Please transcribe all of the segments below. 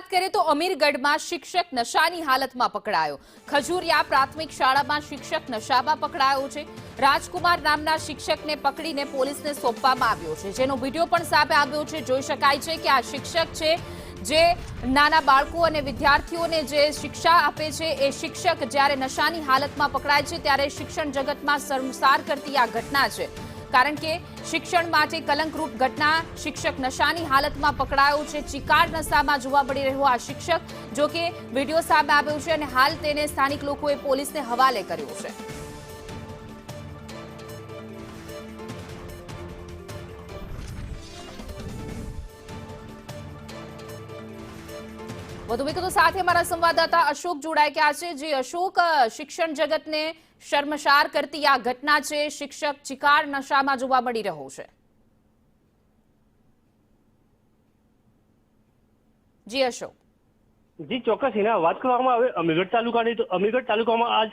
વાત કરીએ તો અમીરગઢમાં શિક્ષક નશાની હાલતમાં પકડાયો। ખજુરિયા પ્રાથમિક શાળામાં શિક્ષક નશામાં પકડાયો છે। રાજકુમાર નામના શિક્ષકને પકડીને પોલીસને સોંપવામાં આવ્યો છે, જેનો વિડીયો પણ સામે આવ્યો છે। જોઈ શકાય છે કે આ શિક્ષક છે જે નાના બાળકો અને વિદ્યાર્થીઓને જે શિક્ષા આપે છે। એ શિક્ષક જ્યારે નશાની હાલતમાં પકડાય છે ત્યારે શિક્ષણ જગતમાં શર્મસાર કરતી આ ઘટના છે, કારણ કે શિક્ષણ માટે કલંકરૂપ ઘટના। શિક્ષક નશાની હાલતમાં પકડાયો છે। ચિકાર નશામાં જોવા મળી રહ્યો આ શિક્ષક, જો કે વિડીયો સામે આવ્યો છે અને હાલ તેને સ્થાનિક લોકોએ પોલીસને હવાલે કર્યો છે। વધુ વિગતો સાથે અમારા સંવાદદાતા અશોક જોડાઈ ગયા છે। જે અશોક, શિક્ષણ જગતને શર્મસાર કરતી આ ઘટના છે, શિક્ષક ચિકાર નશામાં જોવા મળી રહ્યો છે। જી અશોક। જી ચોક્કસ, એના વાત કરવામાં આવે અમીરગઢ તાલુકાની, તો અમીરગઢ તાલુકામાં આજ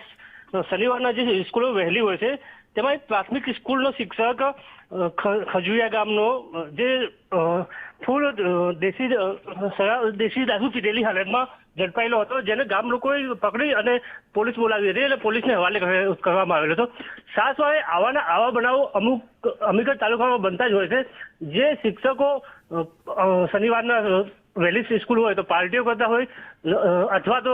શનિવારના જે સ્કૂલો વહેલી હોય છે તેમાં એક પ્રાથમિક સ્કૂલનો શિક્ષક ખજુરિયા ગામનો જે ફૂલ દેશી દારૂ પીધેલી હાલતમાં ઝડપાયેલો હતો, જેને ગામ લોકોએ પકડી અને પોલીસ બોલાવી હતી અને પોલીસને હવાલે કરવામાં આવેલો હતો। સાસવારે આવા બનાવો અમુક અમીરગઢ તાલુકામાં બનતા જ હોય છે। જે શિક્ષકો શનિવારના વહેલી સ્કૂલ હોય તો પાર્ટીઓ કરતા હોય અથવા તો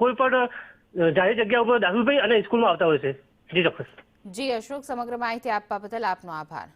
કોઈ પણ જાહેર જગ્યા ઉપર દારૂ પી અને સ્કૂલમાં આવતા હોય છે। જી ચોક્કસ। જી અશોક, સમગ્ર માહિતી આપવા બદલ આપનો આભાર।